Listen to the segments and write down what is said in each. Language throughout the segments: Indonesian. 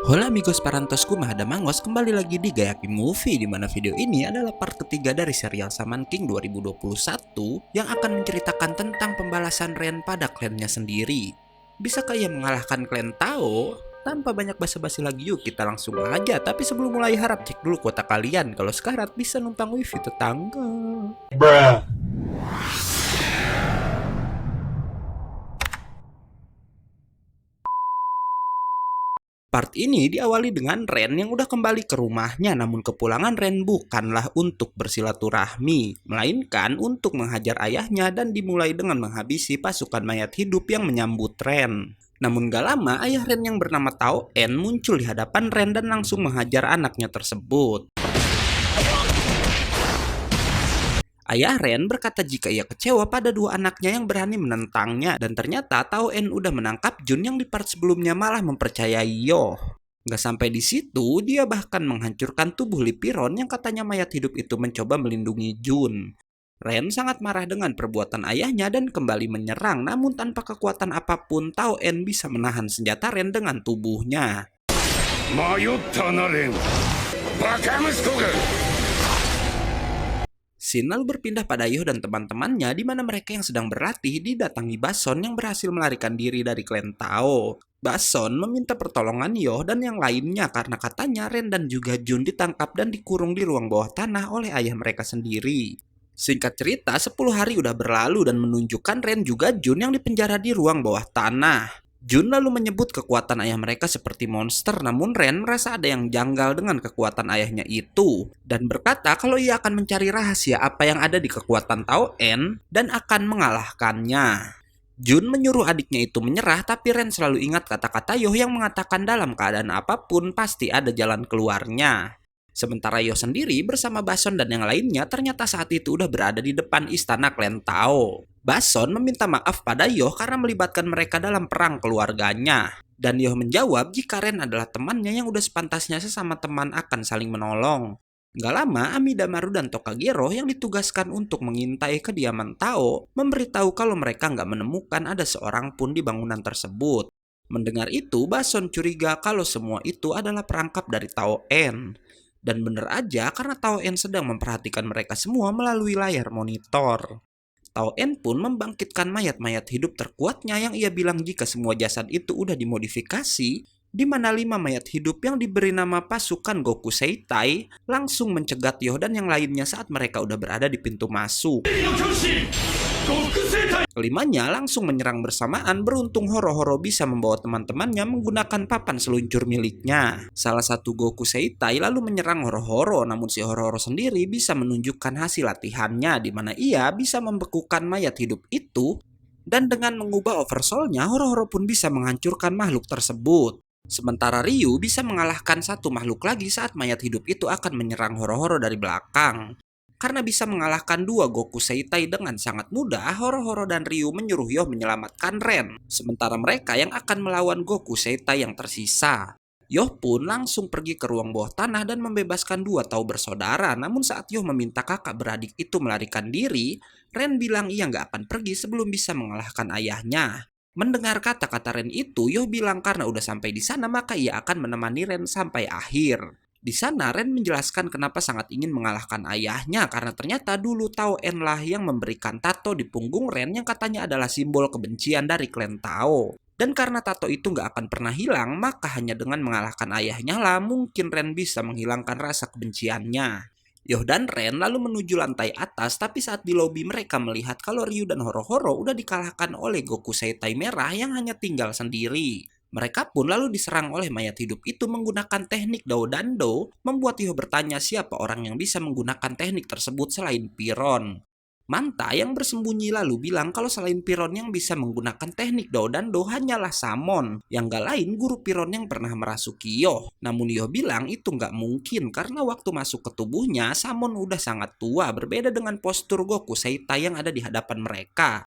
Hola amigos parantosku Mahadamangos, kembali lagi di Gayaki Movie, di mana video ini adalah part ketiga dari serial Shaman King 2021 yang akan menceritakan tentang pembalasan Ren pada klannya sendiri. Bisakah ia mengalahkan klan Tao? Tanpa banyak basa-basi lagi, yuk kita langsung aja. Tapi sebelum mulai, harap cek dulu kuota kalian. Kalau sekarang bisa numpang wifi tetangga. Bruh. Part ini diawali dengan Ren yang udah kembali ke rumahnya, namun kepulangan Ren bukanlah untuk bersilaturahmi, melainkan untuk menghajar ayahnya dan dimulai dengan menghabisi pasukan mayat hidup yang menyambut Ren. Namun gak lama, ayah Ren yang bernama Tao En muncul di hadapan Ren dan langsung menghajar anaknya tersebut. Ayah Ren berkata jika ia kecewa pada dua anaknya yang berani menentangnya, dan ternyata Tao En udah menangkap Jun yang di part sebelumnya malah mempercayai Yoh. Gak sampai di situ, dia bahkan menghancurkan tubuh Lipiron yang katanya mayat hidup itu mencoba melindungi Jun. Ren sangat marah dengan perbuatan ayahnya dan kembali menyerang, namun tanpa kekuatan apapun Tao En bisa menahan senjata Ren dengan tubuhnya. Scene lalu berpindah pada Yoh dan teman-temannya di mana mereka yang sedang berlatih didatangi Bason yang berhasil melarikan diri dari klan Tao. Bason meminta pertolongan Yoh dan yang lainnya karena katanya Ren dan juga Jun ditangkap dan dikurung di ruang bawah tanah oleh ayah mereka sendiri. Singkat cerita, 10 hari udah berlalu dan menunjukkan Ren juga Jun yang dipenjara di ruang bawah tanah. Jun lalu menyebut kekuatan ayah mereka seperti monster, namun Ren merasa ada yang janggal dengan kekuatan ayahnya itu, dan berkata kalau ia akan mencari rahasia apa yang ada di kekuatan Tao En dan akan mengalahkannya. Jun menyuruh adiknya itu menyerah, tapi Ren selalu ingat kata-kata Yoh yang mengatakan dalam keadaan apapun pasti ada jalan keluarnya. Sementara Yoh sendiri bersama Bason dan yang lainnya ternyata saat itu udah berada di depan istana klan Tao. Bason meminta maaf pada Yoh karena melibatkan mereka dalam perang keluarganya. Dan Yoh menjawab jika Ren adalah temannya yang udah sepantasnya sesama teman akan saling menolong. Gak lama, Amidamaru dan Tokagero yang ditugaskan untuk mengintai kediaman Tao memberitahu kalau mereka nggak menemukan ada seorang pun di bangunan tersebut. Mendengar itu, Bason curiga kalau semua itu adalah perangkap dari Tao En. Dan bener aja karena Tao En sedang memperhatikan mereka semua melalui layar monitor. Tao En pun membangkitkan mayat-mayat hidup terkuatnya yang ia bilang jika semua jasad itu udah dimodifikasi, di mana 5 mayat hidup yang diberi nama pasukan Goku Seitai langsung mencegat Yoh dan yang lainnya saat mereka udah berada di pintu masuk. Kelimanya langsung menyerang bersamaan, beruntung Horo-Horo bisa membawa teman-temannya menggunakan papan seluncur miliknya. Salah satu Goku Seitai lalu menyerang Horo-Horo, namun si Horo-Horo sendiri bisa menunjukkan hasil latihannya di mana ia bisa membekukan mayat hidup itu, dan dengan mengubah oversoul-nya, Horo-Horo pun bisa menghancurkan makhluk tersebut. Sementara Ryu bisa mengalahkan satu makhluk lagi saat mayat hidup itu akan menyerang Horo-Horo dari belakang. Karena bisa mengalahkan dua Goku Seitai dengan sangat mudah, Horo-Horo dan Ryu menyuruh Yoh menyelamatkan Ren, sementara mereka yang akan melawan Goku Seitai yang tersisa. Yoh pun langsung pergi ke ruang bawah tanah dan membebaskan dua Tao bersaudara, namun saat Yoh meminta kakak beradik itu melarikan diri, Ren bilang ia nggak akan pergi sebelum bisa mengalahkan ayahnya. Mendengar kata-kata Ren itu, Yoh bilang karena udah sampai di sana maka ia akan menemani Ren sampai akhir. Di sana Ren menjelaskan kenapa sangat ingin mengalahkan ayahnya karena ternyata dulu Tao En lah yang memberikan tato di punggung Ren yang katanya adalah simbol kebencian dari klan Tao. Dan karena tato itu nggak akan pernah hilang, maka hanya dengan mengalahkan ayahnya lah mungkin Ren bisa menghilangkan rasa kebenciannya. Yoh dan Ren lalu menuju lantai atas, tapi saat di lobi mereka melihat kalau Ryu dan Horo-Horo udah dikalahkan oleh Goku Seitai merah yang hanya tinggal sendiri. Mereka pun lalu diserang oleh mayat hidup itu menggunakan teknik Dao Dando, membuat Yoh bertanya siapa orang yang bisa menggunakan teknik tersebut selain Piron. Manta yang bersembunyi lalu bilang kalau selain Piron yang bisa menggunakan teknik Dao Dando hanyalah Samon, yang gak lain guru Piron yang pernah merasuki Yoh. Namun Yoh bilang itu gak mungkin karena waktu masuk ke tubuhnya Samon udah sangat tua, berbeda dengan postur Goku Seitai yang ada di hadapan mereka.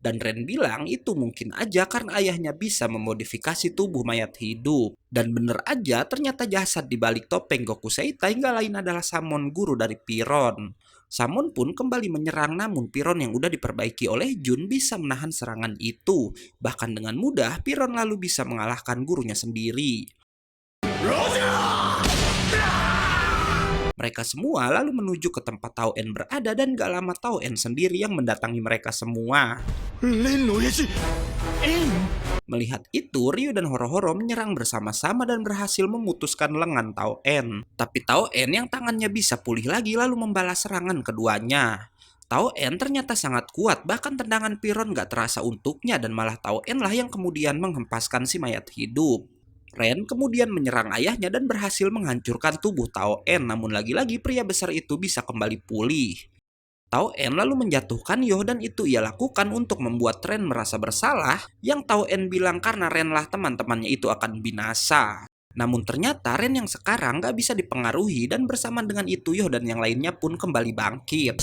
Dan Ren bilang itu mungkin aja karena ayahnya bisa memodifikasi tubuh mayat hidup. Dan bener aja ternyata jasad di balik topeng Goku Seitai nggak lain adalah Samon guru dari Piron. Samon pun kembali menyerang namun Piron yang udah diperbaiki oleh Jun bisa menahan serangan itu. Bahkan dengan mudah Piron lalu bisa mengalahkan gurunya sendiri. Mereka semua lalu menuju ke tempat Tao En berada dan gak lama Tao En sendiri yang mendatangi mereka semua. Melihat itu, Ryu dan Horo-Horo menyerang bersama-sama dan berhasil memutuskan lengan Tao En. Tapi Tao En yang tangannya bisa pulih lagi lalu membalas serangan keduanya. Tao En ternyata sangat kuat, bahkan tendangan Piron gak terasa untuknya dan malah Tao En lah yang kemudian menghempaskan si mayat hidup. Ren kemudian menyerang ayahnya dan berhasil menghancurkan tubuh Tao En, namun lagi-lagi pria besar itu bisa kembali pulih. Tao En lalu menjatuhkan Yoh dan itu ia lakukan untuk membuat Ren merasa bersalah, yang Tao En bilang karena Ren lah teman-temannya itu akan binasa. Namun ternyata Ren yang sekarang gak bisa dipengaruhi dan bersamaan dengan itu Yoh dan yang lainnya pun kembali bangkit.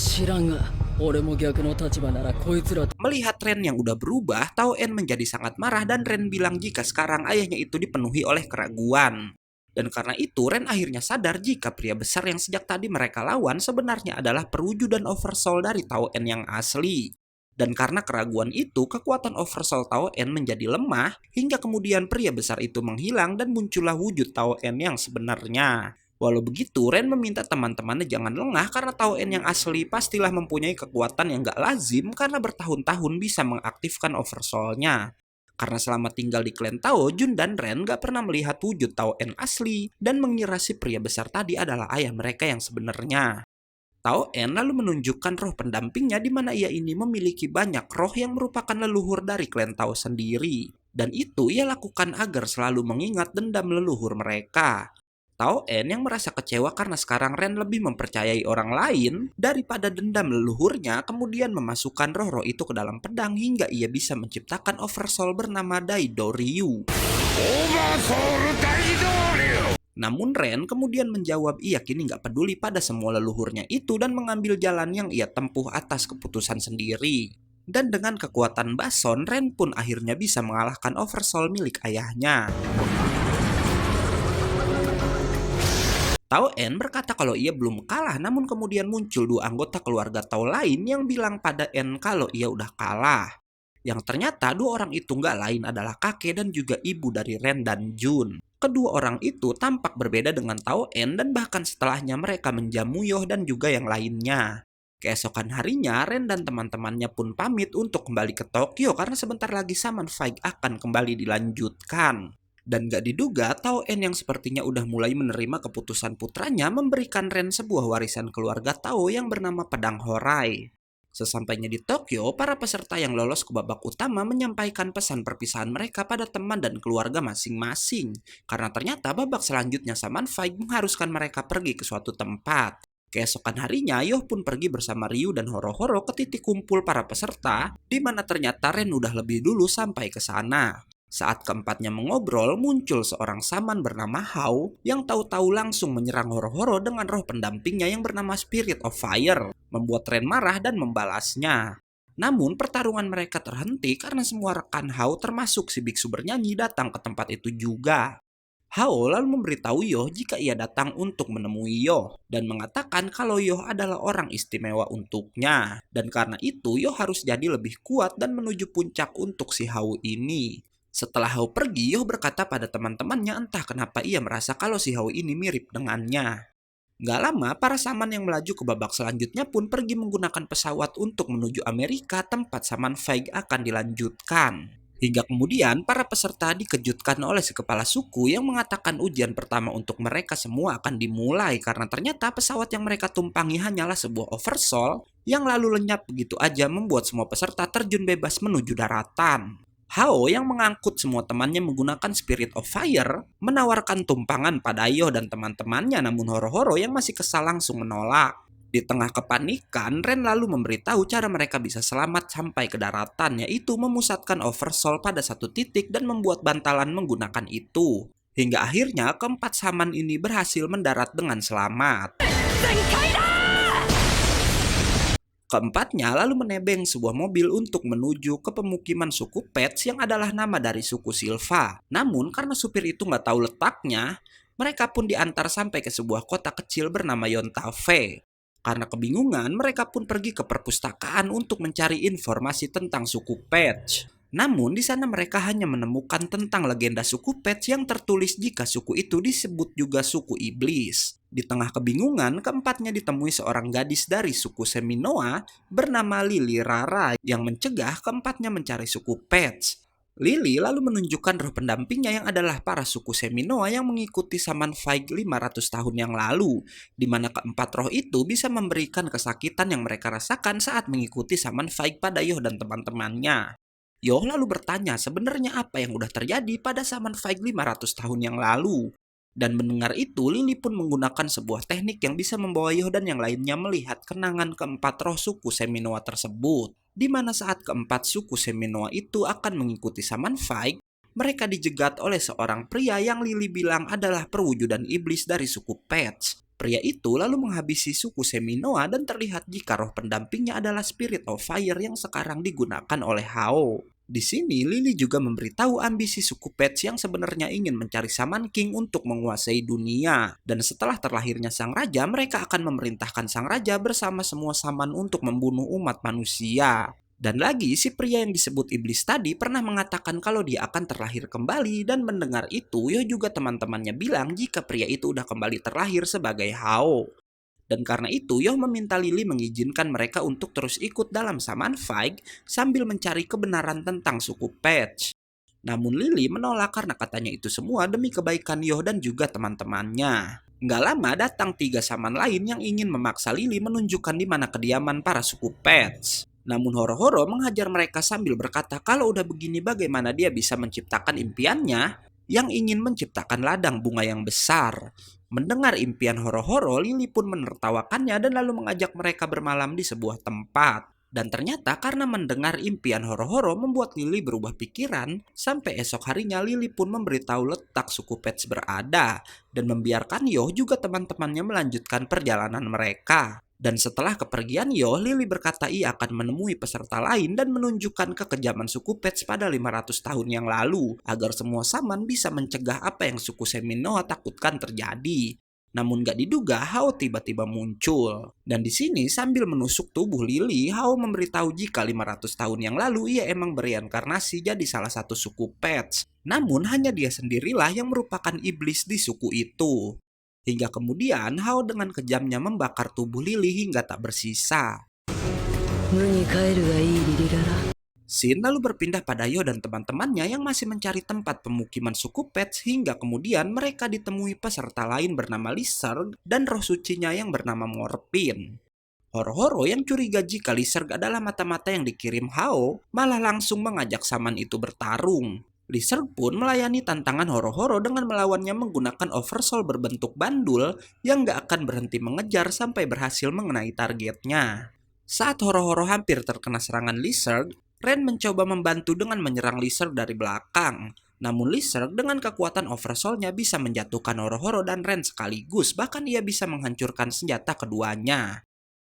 Melihat Ren yang udah berubah, Tao En menjadi sangat marah dan Ren bilang jika sekarang ayahnya itu dipenuhi oleh keraguan. Dan karena itu Ren akhirnya sadar jika pria besar yang sejak tadi mereka lawan sebenarnya adalah perwujudan Oversoul dari Tao En yang asli. Dan karena keraguan itu, kekuatan Oversoul Tao En menjadi lemah, hingga kemudian pria besar itu menghilang dan muncullah wujud Tao En yang sebenarnya. Walau begitu, Ren meminta teman-temannya jangan lengah karena Tao En yang asli pastilah mempunyai kekuatan yang gak lazim karena bertahun-tahun bisa mengaktifkan Oversoul-nya. Karena selama tinggal di klan Tao, Jun dan Ren gak pernah melihat wujud Tao En asli dan mengira si pria besar tadi adalah ayah mereka yang sebenarnya. Tao En lalu menunjukkan roh pendampingnya di mana ia ini memiliki banyak roh yang merupakan leluhur dari klan Tao sendiri. Dan itu ia lakukan agar selalu mengingat dendam leluhur mereka. Tao En yang merasa kecewa karena sekarang Ren lebih mempercayai orang lain daripada dendam leluhurnya kemudian memasukkan roh-roh itu ke dalam pedang hingga ia bisa menciptakan Oversoul bernama Daido Ryu. Namun Ren kemudian menjawab ia kini gak peduli pada semua leluhurnya itu dan mengambil jalan yang ia tempuh atas keputusan sendiri. Dan dengan kekuatan Bason, Ren pun akhirnya bisa mengalahkan Oversoul milik ayahnya. Tao En berkata kalau ia belum kalah, namun kemudian muncul dua anggota keluarga Tao lain yang bilang pada En kalau ia udah kalah. Yang ternyata dua orang itu nggak lain adalah kakek dan juga ibu dari Ren dan Jun. Kedua orang itu tampak berbeda dengan Tao En dan bahkan setelahnya mereka menjamu Yoh dan juga yang lainnya. Keesokan harinya, Ren dan teman-temannya pun pamit untuk kembali ke Tokyo karena sebentar lagi Summon Fight akan kembali dilanjutkan. Dan gak diduga, Tao En yang sepertinya udah mulai menerima keputusan putranya memberikan Ren sebuah warisan keluarga Tao yang bernama Pedang Horai. Sesampainya di Tokyo, para peserta yang lolos ke babak utama menyampaikan pesan perpisahan mereka pada teman dan keluarga masing-masing. Karena ternyata babak selanjutnya Summon Fight mengharuskan mereka pergi ke suatu tempat. Keesokan harinya, Yoh pun pergi bersama Ryu dan Horo-Horo ke titik kumpul para peserta, di mana ternyata Ren udah lebih dulu sampai ke sana. Saat keempatnya mengobrol, muncul seorang saman bernama Hao yang tahu-tahu langsung menyerang Horo-Horo dengan roh pendampingnya yang bernama Spirit of Fire, membuat Ren marah dan membalasnya. Namun pertarungan mereka terhenti karena semua rekan Hao termasuk si biksu bernyanyi datang ke tempat itu juga. Hao lalu memberitahu Yoh jika ia datang untuk menemui Yoh dan mengatakan kalau Yoh adalah orang istimewa untuknya. Dan karena itu Yoh harus jadi lebih kuat dan menuju puncak untuk si Hao ini. Setelah Hao pergi, Yoh berkata pada teman-temannya entah kenapa ia merasa kalau si Hao ini mirip dengannya. Gak lama, para saman yang melaju ke babak selanjutnya pun pergi menggunakan pesawat untuk menuju Amerika tempat Summon Fight akan dilanjutkan. Hingga kemudian para peserta dikejutkan oleh si kepala suku yang mengatakan ujian pertama untuk mereka semua akan dimulai karena ternyata pesawat yang mereka tumpangi hanyalah sebuah Oversoul yang lalu lenyap begitu aja membuat semua peserta terjun bebas menuju daratan. Hao yang mengangkut semua temannya menggunakan Spirit of Fire menawarkan tumpangan pada Yoh dan teman-temannya, namun Horo-Horo yang masih kesal langsung menolak. Di tengah kepanikan, Ren lalu memberitahu cara mereka bisa selamat sampai ke daratan, yaitu memusatkan Oversoul pada satu titik dan membuat bantalan menggunakan itu. Hingga akhirnya keempat saman ini berhasil mendarat dengan selamat. Keempatnya lalu menebeng sebuah mobil untuk menuju ke pemukiman suku Pets yang adalah nama dari suku Silva. Namun karena supir itu nggak tahu letaknya, mereka pun diantar sampai ke sebuah kota kecil bernama Yontafe. Karena kebingungan, mereka pun pergi ke perpustakaan untuk mencari informasi tentang suku Pets. Namun di sana mereka hanya menemukan tentang legenda suku Pets yang tertulis jika suku itu disebut juga suku iblis. Di tengah kebingungan, keempatnya ditemui seorang gadis dari suku Seminoa bernama Lily Rara yang mencegah keempatnya mencari suku Pets. Lily lalu menunjukkan roh pendampingnya yang adalah para suku Seminoa yang mengikuti Saman Faig 500 tahun yang lalu, di mana keempat roh itu bisa memberikan kesakitan yang mereka rasakan saat mengikuti Saman Faig pada Yoh dan teman-temannya. Yoh lalu bertanya sebenarnya apa yang udah terjadi pada Saman Faig 500 tahun yang lalu. Dan mendengar itu, Lily pun menggunakan sebuah teknik yang bisa membawa Yoh dan yang lainnya melihat kenangan keempat roh suku Seminoa tersebut. Di mana saat keempat suku Seminoa itu akan mengikuti Saman Faig, mereka dijegat oleh seorang pria yang Lily bilang adalah perwujudan iblis dari suku Pets. Pria itu lalu menghabisi suku Seminoa dan terlihat jika roh pendampingnya adalah Spirit of Fire yang sekarang digunakan oleh Hao. Di sini, Lily juga memberitahu ambisi suku Pets yang sebenarnya ingin mencari Shaman King untuk menguasai dunia. Dan setelah terlahirnya sang raja, mereka akan memerintahkan sang raja bersama semua Shaman untuk membunuh umat manusia. Dan lagi, si pria yang disebut iblis tadi pernah mengatakan kalau dia akan terlahir kembali, dan mendengar itu, Yo juga teman-temannya bilang jika pria itu udah kembali terlahir sebagai Hao. Dan karena itu, Yoh meminta Lily mengizinkan mereka untuk terus ikut dalam Saman Faig sambil mencari kebenaran tentang suku Pets. Namun Lily menolak karena katanya itu semua demi kebaikan Yoh dan juga teman-temannya. Nggak lama datang 3 Saman lain yang ingin memaksa Lily menunjukkan di mana kediaman para suku Pets. Namun Horo-Horo menghajar mereka sambil berkata kalau udah begini bagaimana dia bisa menciptakan impiannya yang ingin menciptakan ladang bunga yang besar. Mendengar impian Horo-Horo, Lily pun menertawakannya dan lalu mengajak mereka bermalam di sebuah tempat. Dan ternyata karena mendengar impian Horo-Horo membuat Lily berubah pikiran, sampai esok harinya Lily pun memberitahu letak suku Pets berada, dan membiarkan Yoh juga teman-temannya melanjutkan perjalanan mereka. Dan setelah kepergian Yoh, Lily berkata ia akan menemui peserta lain dan menunjukkan kekejaman suku Pets pada 500 tahun yang lalu, agar semua Saman bisa mencegah apa yang suku Seminoa takutkan terjadi. Namun gak diduga, Hao tiba-tiba muncul. Dan di sini sambil menusuk tubuh Lily, Hao memberitahu jika 500 tahun yang lalu ia emang bereinkarnasi jadi salah satu suku Pets. Namun hanya dia sendirilah yang merupakan iblis di suku itu. Hingga kemudian Hao dengan kejamnya membakar tubuh Lily hingga tak bersisa. Shin lalu berpindah pada Yoh dan teman-temannya yang masih mencari tempat pemukiman suku Pets hingga kemudian mereka ditemui peserta lain bernama Lizard dan roh sucinya yang bernama Morphin. Horo-Horo yang curiga jika Lizard adalah mata-mata yang dikirim Hao malah langsung mengajak Saman itu bertarung. Lizard pun melayani tantangan Horo-Horo dengan melawannya menggunakan oversoul berbentuk bandul yang gak akan berhenti mengejar sampai berhasil mengenai targetnya. Saat Horo-Horo hampir terkena serangan Lizard, Ren mencoba membantu dengan menyerang Lizard dari belakang. Namun Lizard dengan kekuatan oversoulnya bisa menjatuhkan Horo-Horo dan Ren sekaligus, bahkan ia bisa menghancurkan senjata keduanya.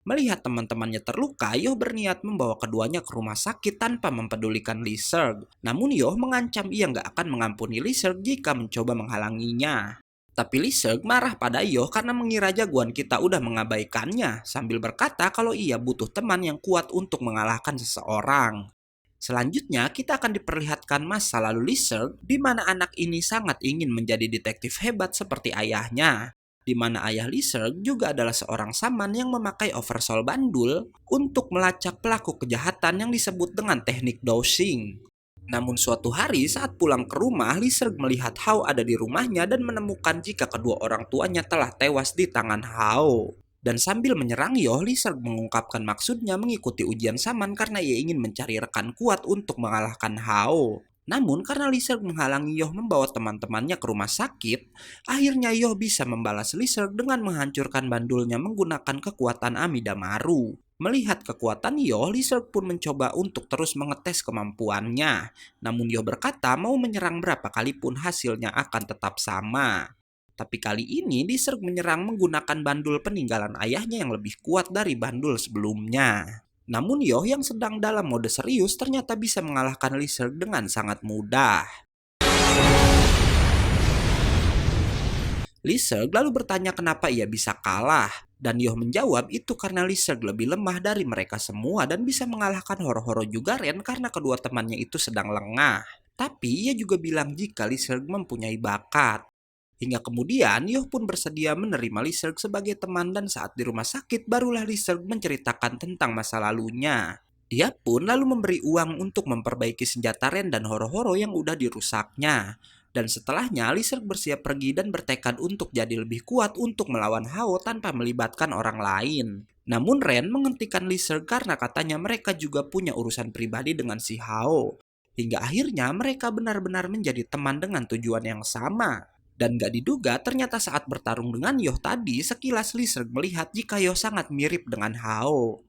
Melihat teman-temannya terluka, Yoh berniat membawa keduanya ke rumah sakit tanpa mempedulikan Lizard. Namun Yoh mengancam ia nggak akan mengampuni Lizard jika mencoba menghalanginya. Tapi Lizard marah pada Yoh karena mengira jagoan kita udah mengabaikannya, sambil berkata kalau ia butuh teman yang kuat untuk mengalahkan seseorang. Selanjutnya, kita akan diperlihatkan masa lalu Lizard, di mana anak ini sangat ingin menjadi detektif hebat seperti ayahnya. Di mana ayah Lizard juga adalah seorang Saman yang memakai oversoul bandul untuk melacak pelaku kejahatan yang disebut dengan teknik dowsing. Namun suatu hari saat pulang ke rumah, Lizard melihat Hao ada di rumahnya dan menemukan jika kedua orang tuanya telah tewas di tangan Hao. Dan sambil menyerang Yoh, Lizard mengungkapkan maksudnya mengikuti ujian Saman karena ia ingin mencari rekan kuat untuk mengalahkan Hao. Namun karena Lizard menghalangi Yoh membawa teman-temannya ke rumah sakit, akhirnya Yoh bisa membalas Lizard dengan menghancurkan bandulnya menggunakan kekuatan Amidamaru. Melihat kekuatan Yoh, Lizard pun mencoba untuk terus mengetes kemampuannya. Namun Yoh berkata mau menyerang berapa kali pun hasilnya akan tetap sama. Tapi kali ini Lizard menyerang menggunakan bandul peninggalan ayahnya yang lebih kuat dari bandul sebelumnya. Namun Yoh yang sedang dalam mode serius ternyata bisa mengalahkan Lizard dengan sangat mudah. Lee Seung lalu bertanya kenapa ia bisa kalah. Dan Yoh menjawab itu karena Lee Seung lebih lemah dari mereka semua dan bisa mengalahkan Horo-Horo juga Ren karena kedua temannya itu sedang lengah. Tapi ia juga bilang jika Lee Seung mempunyai bakat. Hingga kemudian Yoh pun bersedia menerima Lee Seung sebagai teman dan saat di rumah sakit barulah Lee Seung menceritakan tentang masa lalunya. Dia pun lalu memberi uang untuk memperbaiki senjata Ren dan Horo-Horo yang udah dirusaknya. Dan setelahnya Lee Seung bersiap pergi dan bertekad untuk jadi lebih kuat untuk melawan Hao tanpa melibatkan orang lain. Namun Ren menghentikan Lee Seung karena katanya mereka juga punya urusan pribadi dengan si Hao. Hingga akhirnya mereka benar-benar menjadi teman dengan tujuan yang sama. Dan gak diduga ternyata saat bertarung dengan Yoh tadi sekilas Lee Seung melihat jika Yoh sangat mirip dengan Hao.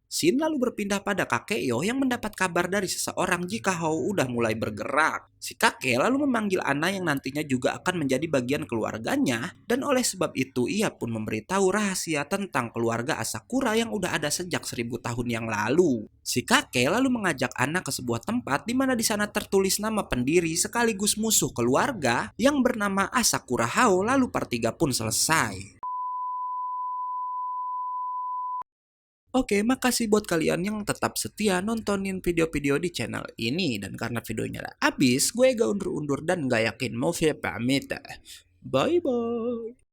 Shin lalu berpindah pada kakek Yoh yang mendapat kabar dari seseorang jika Hao udah mulai bergerak. Si kakek lalu memanggil Ana yang nantinya juga akan menjadi bagian keluarganya dan oleh sebab itu ia pun memberitahu rahasia tentang keluarga Asakura yang udah ada sejak 1000 tahun yang lalu. Si kakek lalu mengajak Ana ke sebuah tempat di mana di sana tertulis nama pendiri sekaligus musuh keluarga yang bernama Asakura Hao lalu part 3 pun selesai. Oke, makasih buat kalian yang tetap setia nontonin video-video di channel ini. Dan karena videonya udah habis, gue gak undur-undur dan gak yakin mau pamit. Bye-bye.